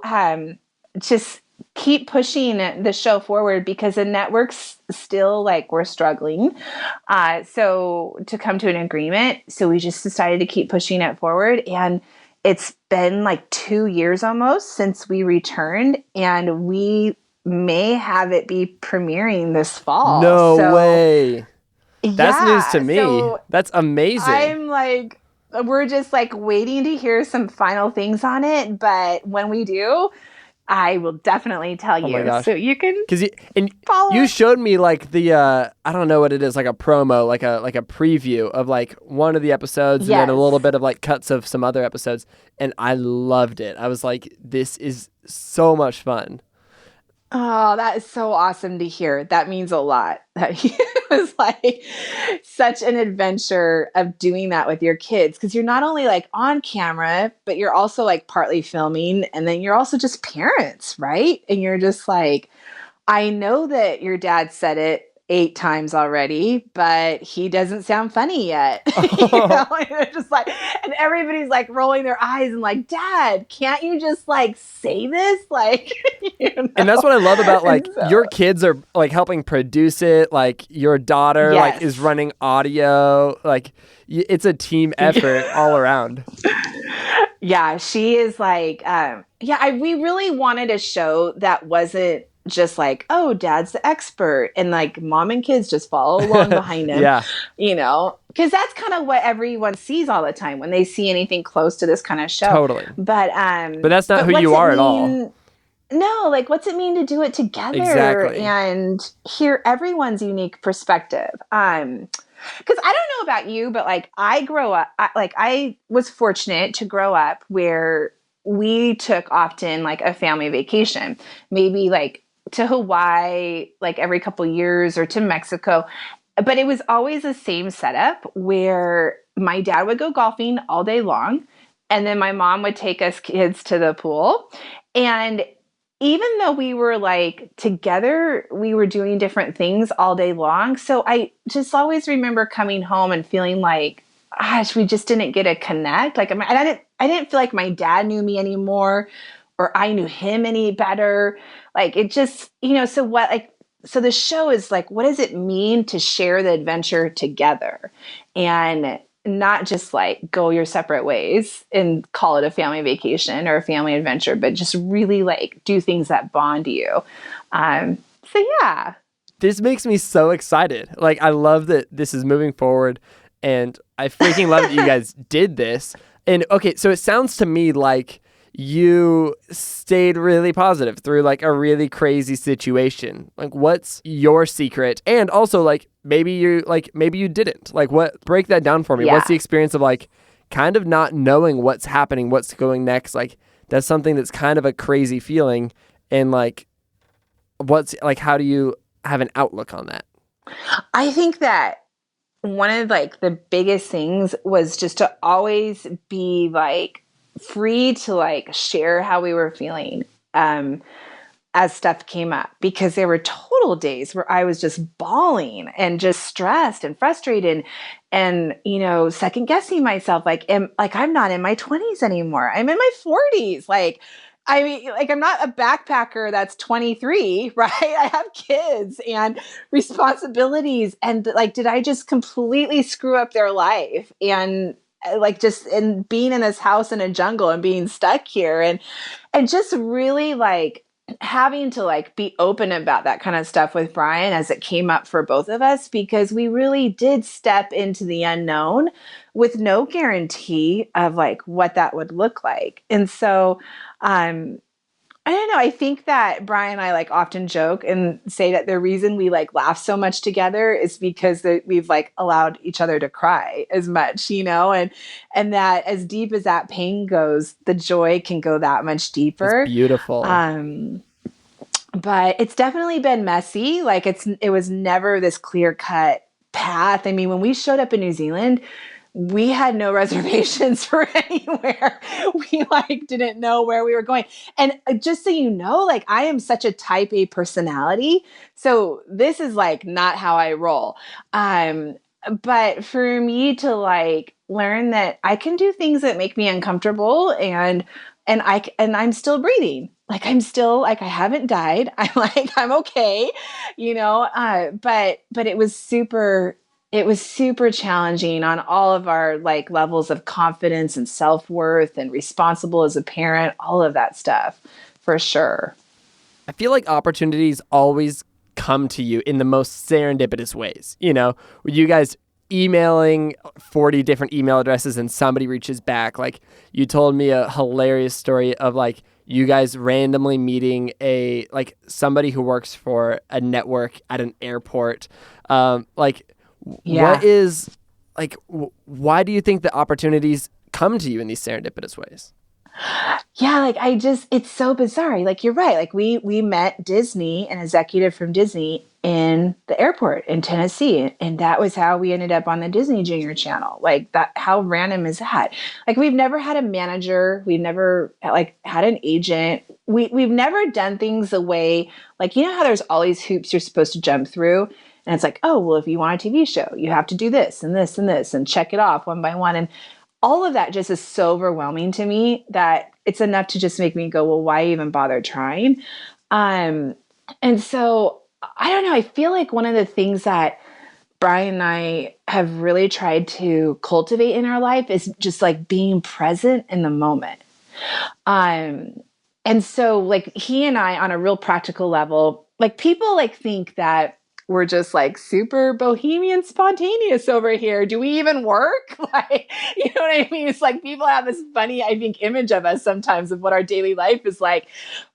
just keep pushing the show forward because the networks still were struggling. So to come to an agreement, so we just decided to keep pushing it forward, and it's been 2 years almost since we returned, and we may have it be premiering this fall. No way. That's news to Yeah. me. So That's amazing. I'm like, we're just like waiting to hear some final things on it. But when we do, I will definitely tell Oh my you. So gosh. you can Cause you follow. showed me like the I don't know what it is, like a promo, like a preview of like one of the episodes and then a little Yes. bit of like cuts of some other episodes, and I loved it. I was like, this is so much fun. Oh, that is so awesome to hear. That means a lot. That it was like such an adventure of doing that with your kids because you're not only like on camera, but you're also like partly filming and then you're also just parents, right? And you're just like, I know that your dad said it 8 times already, but he doesn't sound funny yet. And they're just like, and everybody's like rolling their eyes and like, Dad, can't you just like say this? Like, And that's what I love about And like so, your kids are like helping produce it. Like your daughter like is yes. running audio. Like it's a team effort all around. Yeah, she is like, we really wanted a show that wasn't just like, oh, dad's the expert and like mom and kids just follow along behind him, Yeah, because that's kind of what everyone sees all the time when they see anything close to this kind of show. totally. But that's not who what's you it are at all. mean? No, like what's it mean to do it together Exactly. and hear everyone's unique perspective? Because I don't know about you, but like I was fortunate to grow up where we took often like a family vacation, maybe like to Hawaii, like every couple years or to Mexico. But it was always the same setup where my dad would go golfing all day long. And then my mom would take us kids to the pool. And even though we were like together, we were doing different things all day long. So I just always remember coming home and feeling like, gosh, we just didn't get a connect. Like I didn't feel like my dad knew me anymore or I knew him any better. Like it just, so the show is like, what does it mean to share the adventure together? And not just like go your separate ways and call it a family vacation or a family adventure, but just really like do things that bond you. So yeah. This makes me so excited. Like I love that this is moving forward, and I freaking love that you guys did this. And okay, so it sounds to me like you stayed really positive through like a really crazy situation. Like what's your secret? And also like maybe you didn't. Like what, break that down for me. Yeah. What's the experience of like kind of not knowing what's happening, what's going next? Like that's something that's kind of a crazy feeling, and like what's like how do you have an outlook on that? I think that one of like the biggest things was just to always be like free to like share how we were feeling as stuff came up, because there were total days where I was just bawling and just stressed and frustrated and second guessing myself, like I'm not in my 20s anymore, I'm in my 40s. Like I mean, like I'm not a backpacker that's 23, right? I have kids and responsibilities, and like did I just completely screw up their life? And like just in being in this house in a jungle and being stuck here and just really like having to like be open about that kind of stuff with Brian as it came up for both of us, because we really did step into the unknown with no guarantee of like what that would look like. And so I don't know. I think that Brian and I like often joke and say that the reason we like laugh so much together is because we've like allowed each other to cry as much, and that as deep as that pain goes, the joy can go that much deeper. It's beautiful. But it's definitely been messy. Like it was never this clear cut path. I mean, when we showed up in New Zealand, we had no reservations for anywhere. We like didn't know where we were going. And just so you know, like I am such a type A personality. So this is like not how I roll. But for me to like learn that I can do things that make me uncomfortable and I'm still breathing. Like I'm still like I haven't died. I'm okay, but it was super challenging on all of our like levels of confidence and self-worth and responsible as a parent, all of that stuff for sure. I feel like opportunities always come to you in the most serendipitous ways. You know, you guys emailing 40 different email addresses and somebody reaches back. Like, you told me a hilarious story of like you guys randomly meeting somebody who works for a network at an airport. What is like, why do you think the opportunities come to you in these serendipitous ways? Yeah, like it's so bizarre. Like, you're right. Like, we met Disney, an executive from Disney, in the airport in Tennessee. And that was how we ended up on the Disney Junior channel. Like, that, how random is that? Like, we've never had a manager. We've never like had an agent. We've never done things the way, like, you know how there's all these hoops you're supposed to jump through? And it's like, oh, well, if you want a TV show, you have to do this and this and this and check it off one by one. And all of that just is so overwhelming to me that it's enough to just make me go, well, why even bother trying? And so I don't know. I feel like one of the things that Brian and I have really tried to cultivate in our life is just like being present in the moment. And so like he and I, on a real practical level, like people like think that we're just like super bohemian spontaneous over here. Do we even work? Like, you know what I mean? It's like people have this funny, I think, image of us sometimes of what our daily life is like.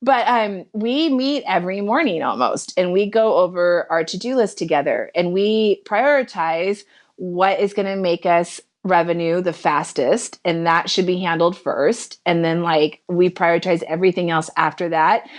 But we meet every morning almost, and we go over our to-do list together, and we prioritize what is going to make us revenue the fastest, and that should be handled first. And then like we prioritize everything else after that.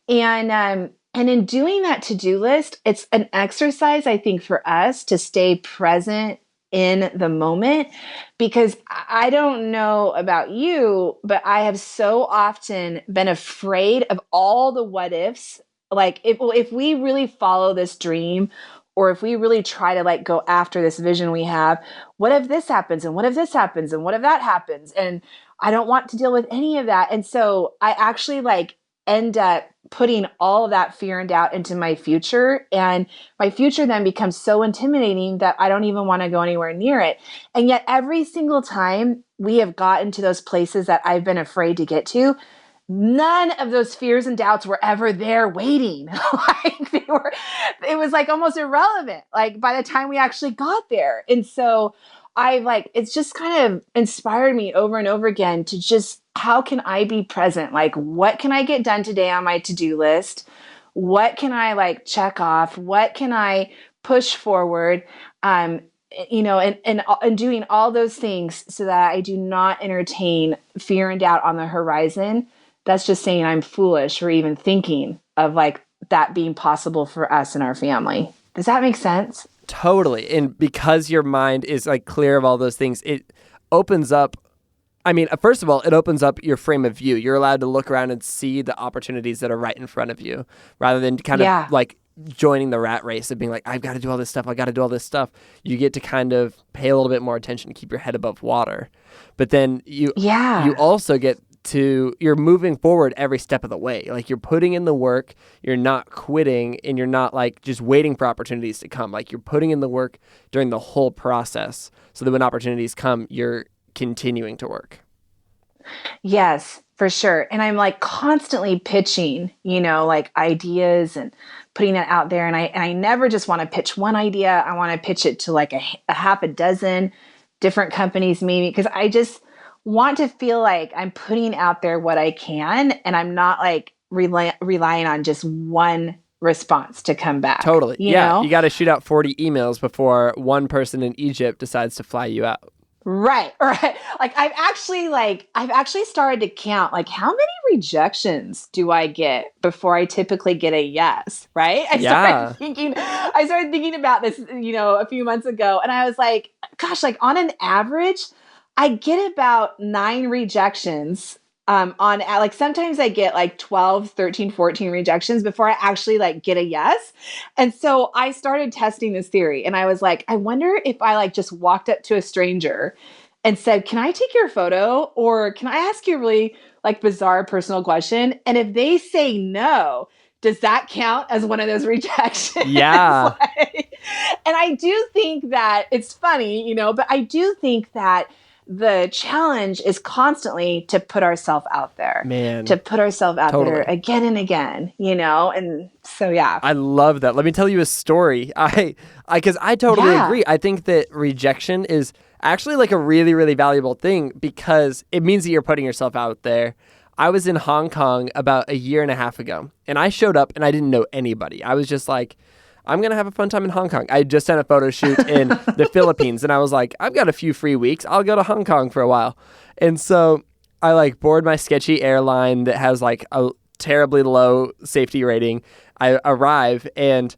And in doing that to-do list, it's an exercise, I think, for us to stay present in the moment, because I don't know about you, but I have so often been afraid of all the what ifs. Like if we really follow this dream, or if we really try to like go after this vision we have, what if this happens? And what if this happens? And what if that happens? And I don't want to deal with any of that. And so I actually like end up putting all of that fear and doubt into my future. And my future then becomes so intimidating that I don't even want to go anywhere near it. And yet every single time we have gotten to those places that I've been afraid to get to, none of those fears and doubts were ever there waiting. Like it was like almost irrelevant, like by the time we actually got there. And so it's just kind of inspired me over and over again to just, how can I be present? Like, what can I get done today on my to-do list? What can I like check off? What can I push forward? And doing all those things so that I do not entertain fear and doubt on the horizon. That's just saying I'm foolish for even thinking of like that being possible for us and our family. Does that make sense? Totally. And because your mind is like clear of all those things, it opens up. I mean, first of all, it opens up your frame of view. You're allowed to look around and see the opportunities that are right in front of you, rather than kind of like joining the rat race of being like, I've got to do all this stuff. I got to do all this stuff. You get to kind of pay a little bit more attention to keep your head above water. But then you also get to, you're moving forward every step of the way. Like, you're putting in the work, you're not quitting, and you're not like just waiting for opportunities to come. Like, you're putting in the work during the whole process so that when opportunities come, you're continuing to work. Yes, for sure. And I'm like constantly pitching, like ideas and putting that out there. And I never just want to pitch one idea. I want to pitch it to like a half a dozen different companies, maybe, because I just want to feel like I'm putting out there what I can, and I'm not like relying on just one response to come back. Totally. You know? You got to shoot out 40 emails before one person in Egypt decides to fly you out. Right. Like I've actually started to count, like, how many rejections do I get before I typically get a yes? Right. I started thinking about this, a few months ago, and I was like, gosh, like on an average, I get about 9 rejections. Like sometimes I get like 12, 13, 14 rejections before I actually like get a yes. And so I started testing this theory, and I was like, I wonder if I like just walked up to a stranger and said, can I take your photo? Or can I ask you a really like bizarre personal question? And if they say no, does that count as one of those rejections? Yeah. And I do think that it's funny, but I do think that the challenge is constantly to put ourselves out there, Man, to put ourselves out totally. there again and again, and so, yeah. I love that. Let me tell you a story. Because I totally agree. I think that rejection is actually like a really, really valuable thing because it means that you're putting yourself out there. I was in Hong Kong about a year and a half ago, and I showed up and I didn't know anybody. I was just like, I'm going to have a fun time in Hong Kong. I just done a photo shoot in the Philippines, and I was like, I've got a few free weeks. I'll go to Hong Kong for a while. And so I like board my sketchy airline that has like a terribly low safety rating. I arrive, and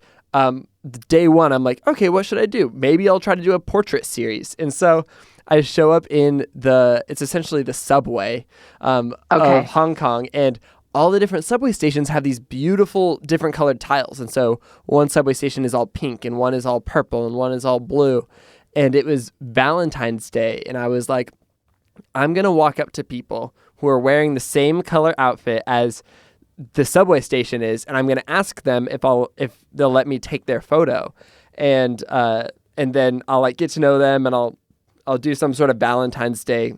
day one, I'm like, okay, what should I do? Maybe I'll try to do a portrait series. And so I show up in it's essentially the subway of Hong Kong, and all the different subway stations have these beautiful different colored tiles. And so one subway station is all pink, and one is all purple, and one is all blue. And it was Valentine's Day, and I was like, I'm going to walk up to people who are wearing the same color outfit as the subway station is, and I'm going to ask them if they'll let me take their photo, and then I'll like get to know them, and I'll do some sort of Valentine's Day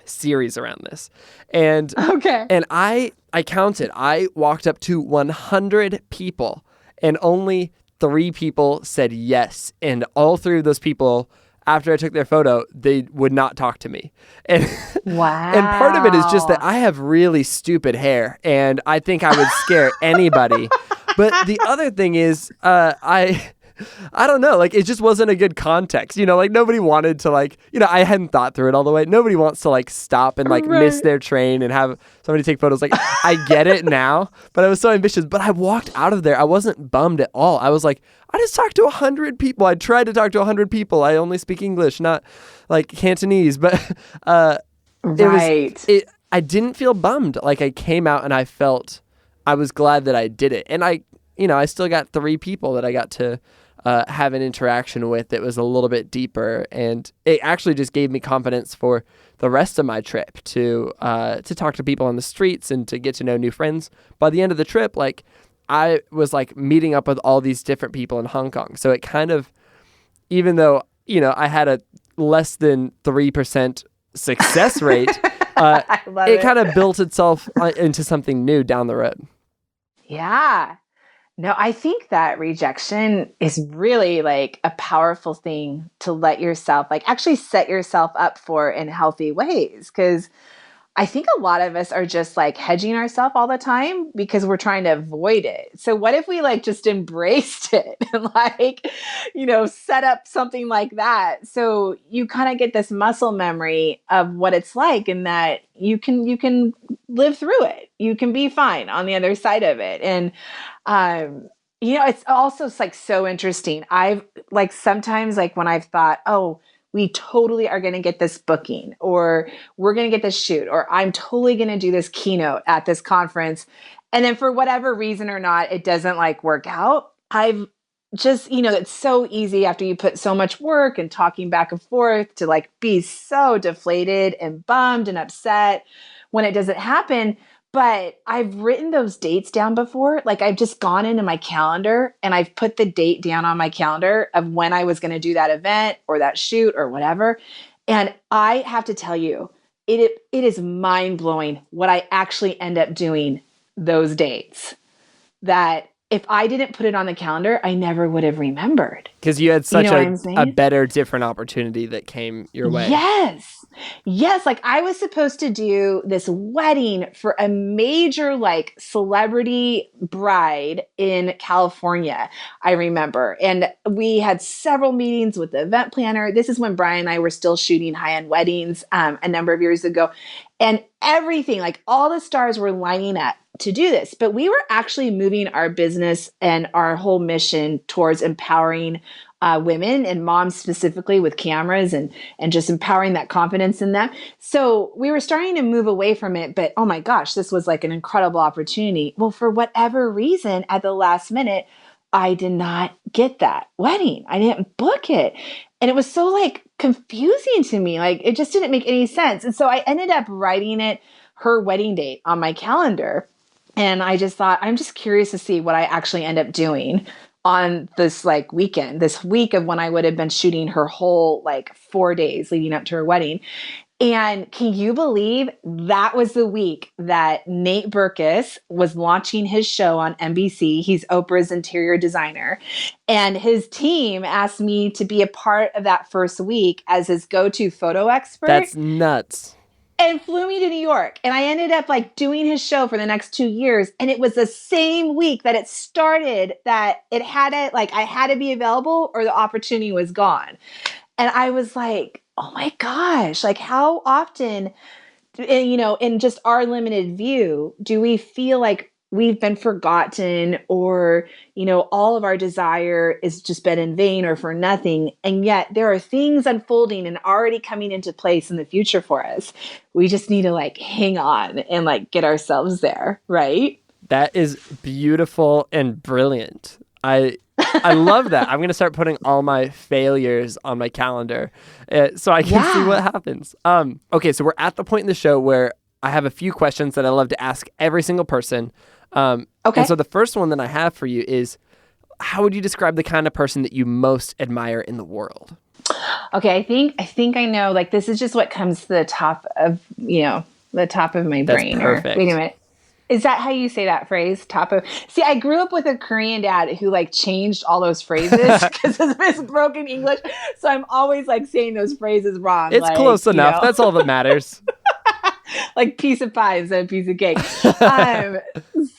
series around this. And and I counted. I walked up to 100 people, and only 3 people said yes, and all 3 of those people, after I took their photo, they would not talk to me. And wow. And part of it is just that I have really stupid hair, and I think I would scare anybody. But the other thing is, I don't know, like it just wasn't a good context, like nobody wanted to like, I hadn't thought through it all the way. Nobody wants to like stop and like miss their train and have somebody take photos. Like I get it now, but I was so ambitious. But I walked out of there. I wasn't bummed at all. I was like, I just talked to 100 people. I tried to talk to 100 people. I only speak English, not like Cantonese, but I didn't feel bummed. Like I came out and I was glad that I did it. And I still got 3 people that I got to have an interaction with that was a little bit deeper, and it actually just gave me confidence for the rest of my trip to talk to people on the streets and to get to know new friends. By the end of the trip, like I was like meeting up with all these different people in Hong Kong. So it kind of, even though I had a less than 3% success rate, it kind of built itself into something new down the road. Yeah. No, I think that rejection is really like a powerful thing to let yourself like actually set yourself up for in healthy ways. Because I think a lot of us are just like hedging ourselves all the time because we're trying to avoid it. So what if we like just embraced it and like, set up something like that? So you kind of get this muscle memory of what it's like, and that you can live through it. You can be fine on the other side of it. And, it's also like so interesting. I've like sometimes like when I've thought, oh, we totally are going to get this booking, or we're going to get this shoot, or I'm totally going to do this keynote at this conference. And then for whatever reason or not, it doesn't like work out. I've just, it's so easy after you put so much work and talking back and forth to like be so deflated and bummed and upset when it doesn't happen. But I've written those dates down before. Like I've just gone into my calendar and I've put the date down on my calendar of when I was going to do that event or that shoot or whatever. And I have to tell you, it is mind blowing what I actually end up doing those dates. That if I didn't put it on the calendar, I never would have remembered. Because you had such a better, different opportunity that came your way. Yes. Like I was supposed to do this wedding for a major like celebrity bride in California, I remember. And we had several meetings with the event planner. This is when Brian and I were still shooting high-end weddings a number of years ago. And everything, like all the stars were lining up to do this. But we were actually moving our business and our whole mission towards empowering women and moms specifically with cameras and just empowering that confidence in them. So we were starting to move away from it, but oh my gosh, this was like an incredible opportunity. Well, for whatever reason, at the last minute, I did not get that wedding. I didn't book it. And it was so like confusing to me. Like it just didn't make any sense. And so I ended up writing her wedding date on my calendar. And I just thought, I'm just curious to see what I actually end up doing on this like weekend, this week of when I would have been shooting her whole like 4 days leading up to her wedding. And can you believe that was the week that Nate Berkus was launching his show on NBC? He's Oprah's interior designer. And his team asked me to be a part of that first week as his go-to photo expert. That's nuts. And flew me to New York. And I ended up like doing his show for the next 2 years. And it was the same week that it started that it had to, like, I had to be available or the opportunity was gone. And I was like, oh my gosh, like how often, you know, in just our limited view, do we feel like we've been forgotten or, you know, all of our desire has just been in vain or for nothing. And yet there are things unfolding and already coming into place in the future for us. We just need to like hang on and like get ourselves there, right? That is beautiful and brilliant. I love that. I'm going to start putting all my failures on my calendar so I can see what happens. Okay, so we're at the point in the show where I have a few questions that I love to ask every single person. Okay. And so the first one that I have for you is, how would you describe the kind of person that you most admire in the world? Okay, I think I know. Like, this is just what comes to the top of, you know, the top of my brain. Perfect. Wait a minute. Is that how you say that phrase? Top of. See, I grew up with a Korean dad who like changed all those phrases because of his broken English. So I'm always like saying those phrases wrong. It's like, close enough. That's all that matters. Like piece of pie instead of piece of cake.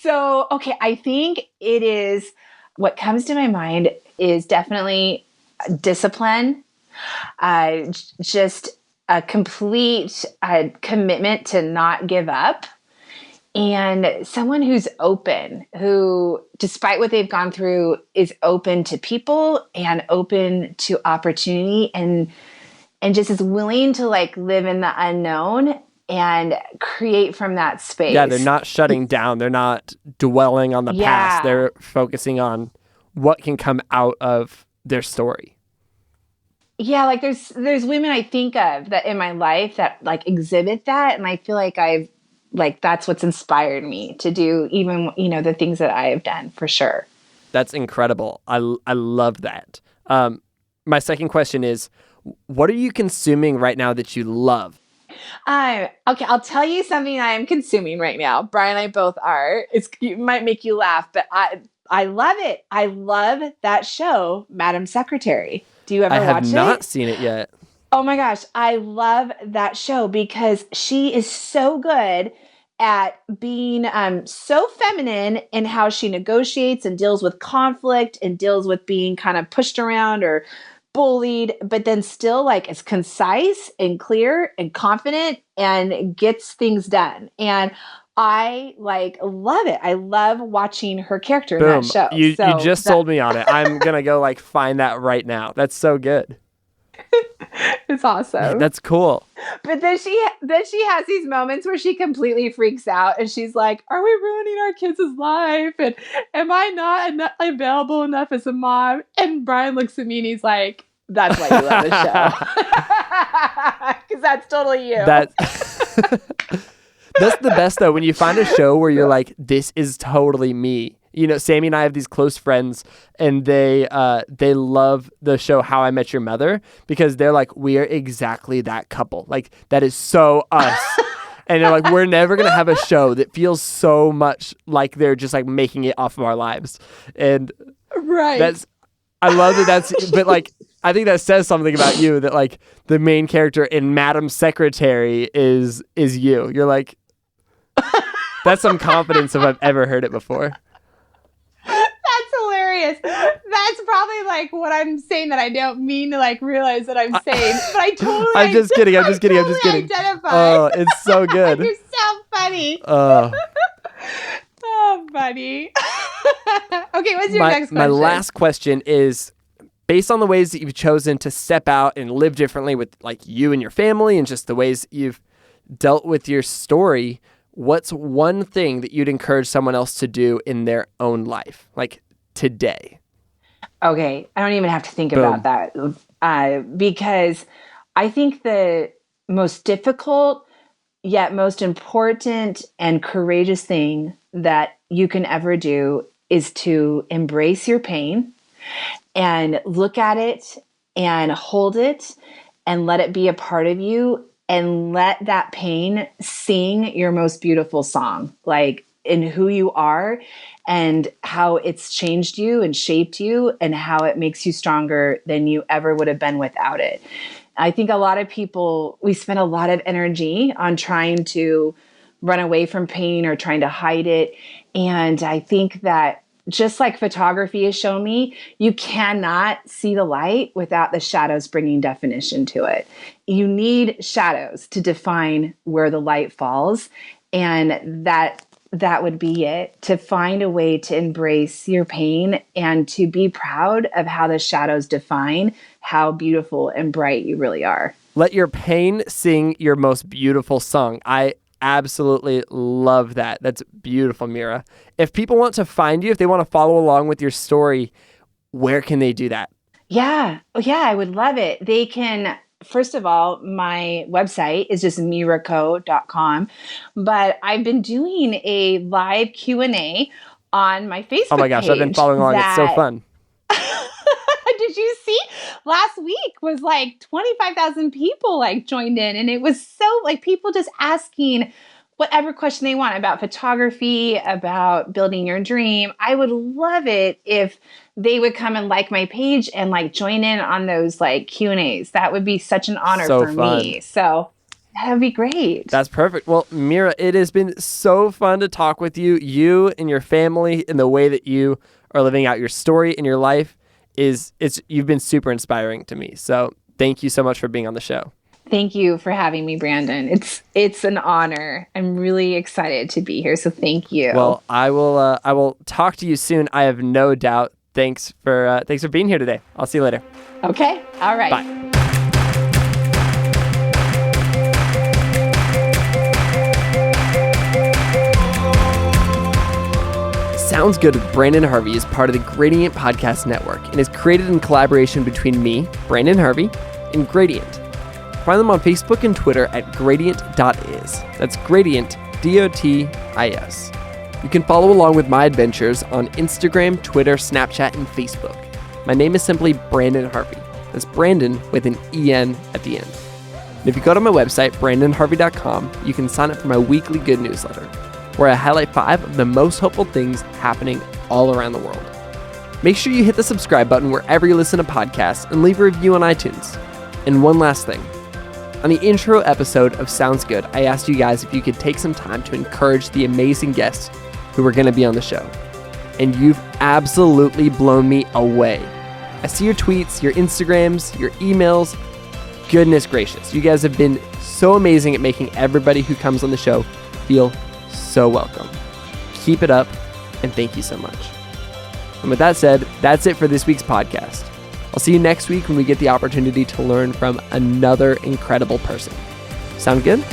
So, okay, I think it is, what comes to my mind is definitely discipline, just a complete commitment to not give up. And someone who's open, who, despite what they've gone through, is open to people and open to opportunity and just is willing to like live in the unknown and create from that space. Yeah, they're not shutting down. They're not dwelling on the past. They're focusing on what can come out of their story. Yeah, like there's women I think of that in my life that like exhibit that, and I feel like that's what's inspired me to do even, you know, the things that I have done, for sure. That's incredible. I love that. My second question is, what are you consuming right now that you love? Okay, I'll tell you something I am consuming right now. Brian and I both are. It might make you laugh, but I love it. I love that show, Madam Secretary. Do you ever watch it? I have not seen it yet. Oh my gosh, I love that show because she is so good at being so feminine in how she negotiates and deals with conflict and deals with being kind of pushed around or bullied, but then still like is concise and clear and confident and gets things done. And I like love it. I love watching her character in that show. You just sold me on it. I'm gonna go like find that right now. That's so good. It's awesome. Yeah, that's cool. But then she has these moments where she completely freaks out and she's like, are we ruining our kids' life? And am I not available enough as a mom? And Brian looks at me and he's like, that's why you love the show. Because that's totally you. That's the best though, when you find a show where you're like, this is totally me. You know, Sammy and I have these close friends, and they love the show How I Met Your Mother because they're like, we are exactly that couple. Like, that is so us. And they're like, we're never going to have a show that feels so much like they're just like making it off of our lives. And right. I love that but like, I think that says something about you, that like the main character in Madam Secretary is you. You're like, that's some confidence if I've ever heard it before. That's hilarious. That's probably like what I'm saying that I don't mean to like realize that I'm saying, but I totally. I'm just kidding. Identify. Oh, it's so good. You're so funny. Oh, buddy. Okay, what's your next question? My last question is, based on the ways that you've chosen to step out and live differently with like you and your family, and just the ways you've dealt with your story, what's one thing that you'd encourage someone else to do in their own life, like today? Okay, I don't even have to think about that because I think the most difficult yet most important and courageous thing that you can ever do is to embrace your pain and look at it and hold it and let it be a part of you, and let that pain sing your most beautiful song, like in who you are and how it's changed you and shaped you and how it makes you stronger than you ever would have been without it. I think a lot of people, we spend a lot of energy on trying to run away from pain or trying to hide it. And I think that just like photography has shown me, you cannot see the light without the shadows bringing definition to it. You need shadows to define where the light falls. And that would be it, to find a way to embrace your pain and to be proud of how the shadows define how beautiful and bright you really are. Let your pain sing your most beautiful song. I absolutely love that. That's beautiful, Mira. If people want to find you, if they want to follow along with your story, where can they do that? Yeah. Oh, yeah, I would love it. They can, first of all, my website is just miraco.com, but I've been doing a live Q&A on my Facebook page. Oh my gosh, I've been following along. It's so fun. Did you see? Last week was like 25,000 people like joined in, and it was so like people just asking whatever question they want about photography, about building your dream. I would love it if they would come and like my page and like join in on those like Q&As. That would be such an honor for me. So that would be great. That's perfect. Well, Mira, it has been so fun to talk with you. You and your family, and the way that you are living out your story in your life you've been super inspiring to me. So thank you so much for being on the show. Thank you for having me, Brandon. It's an honor. I'm really excited to be here. So thank you. Well, I will talk to you soon. I have no doubt. Thanks for being here today. I'll see you later. Okay. All right. Bye. Sounds Good with Brandon Harvey is part of the Gradient Podcast Network and is created in collaboration between me, Brandon Harvey, and Gradient. Find them on Facebook and Twitter at Gradient.is. That's Gradient, D-O-T-I-S. You can follow along with my adventures on Instagram, Twitter, Snapchat, and Facebook. My name is simply Brandon Harvey. That's Brandon with an E-N at the end. And if you go to my website, brandonharvey.com, you can sign up for my weekly good newsletter, where I highlight 5 of the most hopeful things happening all around the world. Make sure you hit the subscribe button wherever you listen to podcasts and leave a review on iTunes. And one last thing. On the intro episode of Sounds Good, I asked you guys if you could take some time to encourage the amazing guests who are going to be on the show. And you've absolutely blown me away. I see your tweets, your Instagrams, your emails. Goodness gracious, you guys have been so amazing at making everybody who comes on the show feel so welcome. Keep it up, and thank you so much. And with that said, that's it for this week's podcast. I'll see you next week when we get the opportunity to learn from another incredible person. Sound good?